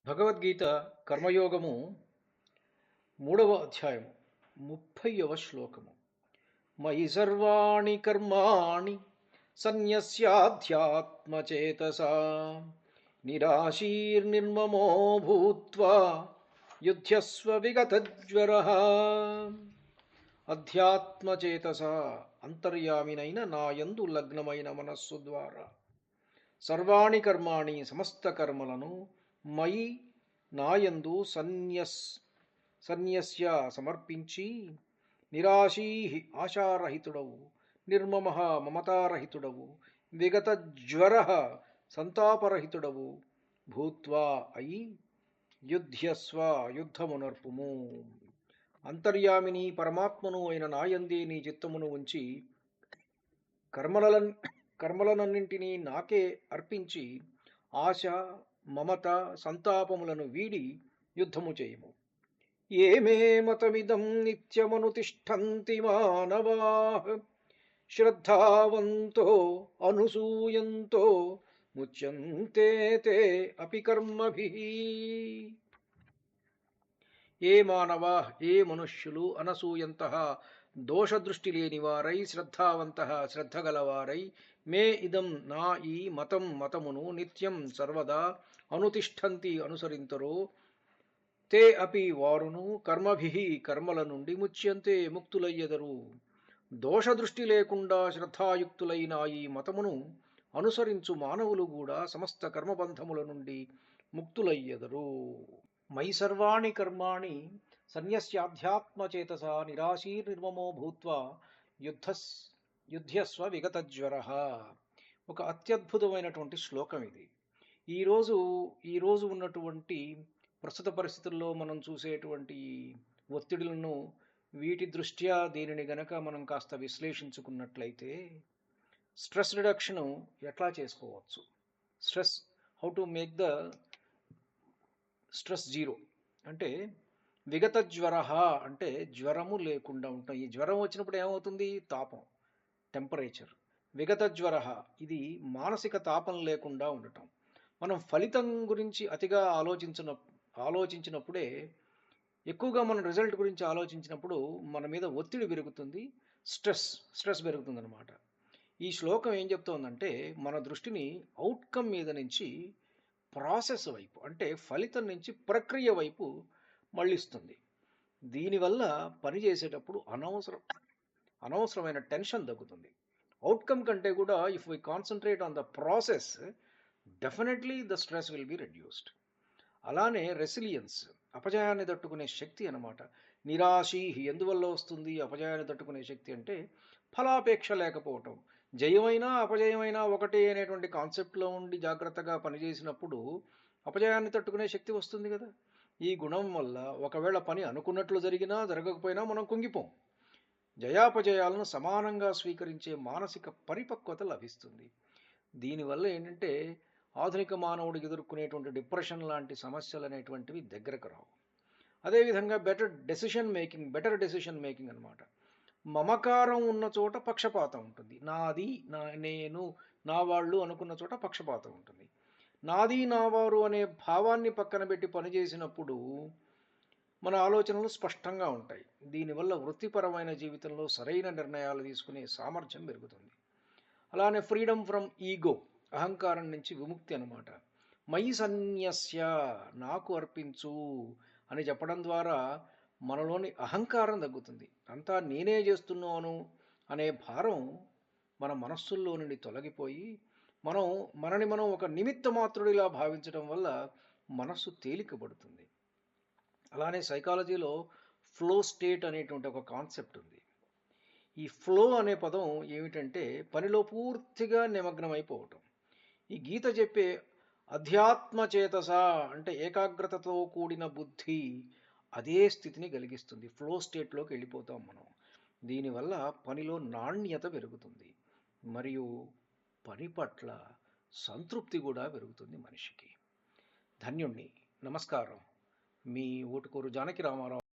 భగవద్గీత కర్మయోగము 3వ అధ్యాయము 30వ శ్లోకము. మయి సర్వాణి కర్మాణి సన్యస్యాధ్యాత్మచేతసా నిరాశీర్నిర్మమో భూత్వా యుధ్యస్వ విగతజ్వరః. అధ్యాత్మచేతస అంతర్యామినైన నాయందు లగ్నమైన మనస్సు ద్వారా సర్వాణి కర్మాణి సమస్త కర్మలను మయి నాయందు సన్యస్య సమర్పించి నిరాశీ ఆశారహితుడవు, నిర్మమ మమతారహితుడవు, విగతజ్వర సంతాపరహితుడవు భూత్వా అయి యుధ్యస్వ యుద్ధమునర్పుము. అంతర్యామిని పరమాత్మను అయిన నాయందే నీ చిత్తమును ఉంచి కర్మలనన్నింటినీ నాకే అర్పించి ఆశ మమత సంతాపములను వీడి యుద్ధము చేయము. ఏమే మతమిదం నిత్యమనుతిష్టంతి మానవాః శ్రద్ధావంతో అనసూయంతో ముచ్యంతే తే అపి కర్మభిః. ఏ మానవా ఏ మనుష్యులు అనసూయంతః దోషదృష్టి లేనివారై శ్రద్ధావంతః శ్రద్ధగలవారై మే ఇదం నా ఈ మతమును నిత్యం సర్వదా అనుతిష్టంతి అనుసరింతరో తే అపి వారును కర్మభిః కర్మల నుండి ముచ్యంతే ముక్తులయ్యెదరు. దోషదృష్టి లేకుండా శ్రద్ధాయుక్తులైన ఈ మతమును అనుసరించు మానవులు కూడా సమస్త కర్మబంధముల నుండి ముక్తులయ్యెదరు. మయి సర్వాణి కర్మాణి సన్యస్యాధ్యాత్మచేతసా నిరాశీర్నిర్మమో భూత్వా యుధ్యస్వ విగతజ్వరః. ఒక అత్యద్భుతమైనటువంటి శ్లోకం ఇది. ఈరోజు ఉన్నటువంటి ప్రస్తుత పరిస్థితుల్లో మనం చూసేటువంటి ఒత్తిడులను వీటి దృష్ట్యా దీనిని గనక మనం కాస్త విశ్లేషించుకున్నట్లయితే స్ట్రెస్ రిడక్షను ఎట్లా చేసుకోవచ్చు, how to make the stress zero అంటే విగత జ్వర అంటే జ్వరము లేకుండా ఉంటాం. ఈ జ్వరం వచ్చినప్పుడు ఏమవుతుంది? తాపం, టెంపరేచర్. విగత జ్వర ఇది మానసిక తాపం లేకుండా ఉండటం. మనం ఫలితం గురించి అతిగా ఆలోచించినప్పుడే, ఎక్కువగా మనం రిజల్ట్ గురించి ఆలోచించినప్పుడు మన మీద ఒత్తిడి పెరుగుతుంది, స్ట్రెస్ పెరుగుతుంది అనమాట. ఈ శ్లోకం ఏం చెప్తోందంటే మన దృష్టిని అవుట్కమ్ మీద నుంచి ప్రాసెస్ వైపు అంటే ఫలితం నుంచి ప్రక్రియ వైపు మళ్ళిస్తుంది. దీనివల్ల పని చేసేటప్పుడు అనవసరమైన టెన్షన్ తగ్గుతుంది. అవుట్కమ్ కంటే కూడా if we concentrate on the process definitely the stress will be reduced. అలానే రెసిలియన్స్ అపజయాన్ని తట్టుకునే శక్తి అనమాట. నిరాశీ ఎందువల్ల వస్తుంది అపజయాన్ని తట్టుకునే శక్తి అంటే ఫలాపేక్ష లేకపోవటం. జయమైనా అపజయమైనా ఒకటే అనేటువంటి కాన్సెప్ట్లో ఉండి జాగ్రత్తగా పనిచేసినప్పుడు అపజయాన్ని తట్టుకునే శక్తి వస్తుంది కదా. ఈ గుణం వల్ల ఒకవేళ పని అనుకున్నట్లు జరిగినా జరగకపోయినా మనం కుంగిపోం. జయాపజయాలను సమానంగా స్వీకరించే మానసిక పరిపక్వత లభిస్తుంది. దీనివల్ల ఏంటంటే ఆధునిక మానవుడికి ఎదుర్కొనేటువంటి డిప్రెషన్ లాంటి సమస్యలు అనేటువంటివి దగ్గరకు రావు. అదేవిధంగా బెటర్ డెసిషన్ మేకింగ్ అనమాట. మమకారం ఉన్న చోట పక్షపాతం ఉంటుంది. నాది నేను నా వాళ్ళు అనుకున్న చోట పక్షపాతం ఉంటుంది. నాది నా వారు అనే భావాన్ని పక్కన పెట్టి పనిచేసినప్పుడు మన ఆలోచనలు స్పష్టంగా ఉంటాయి. దీనివల్ల వృత్తిపరమైన జీవితంలో సరైన నిర్ణయాలు తీసుకునే సామర్థ్యం పెరుగుతుంది. అలానే ఫ్రీడమ్ ఫ్రమ్ ఈగో, అహంకారం నుంచి విముక్తి అనమాట. మయి సన్యస్య నాకు అర్పించు అని చెప్పడం ద్వారా మనలోని అహంకారం తగ్గుతుంది. అంతా నేనే చేస్తున్నాను అనే భారం మన మనస్సుల్లో నుండి తొలగిపోయి మనని మనం ఒక నిమిత్త మాత్రుడిలా భావించడం వల్ల మనస్సు తేలికబడుతుంది. అలానే సైకాలజీలో ఫ్లో స్టేట్ అనేటువంటి ఒక కాన్సెప్ట్ ఉంది. ఈ ఫ్లో అనే పదం ఏమిటంటే పనిలో పూర్తిగా నిమగ్నమైపోవటం. ఈ గీత చెప్పే అధ్యాత్మచేతస అంటే ఏకాగ్రతతో కూడిన బుద్ధి అదే స్థితిని కలిగిస్తుంది. ఫ్లో స్టేట్లోకి వెళ్ళిపోతాం మనం. దీనివల్ల పనిలో నాణ్యత పెరుగుతుంది మరియు పని పట్ల సంతృప్తి కూడా పెరుగుతుంది మనిషికి. ధన్యుణ్ణి. నమస్కారం. మీ ఊటుకూరు జానకి రామారావు.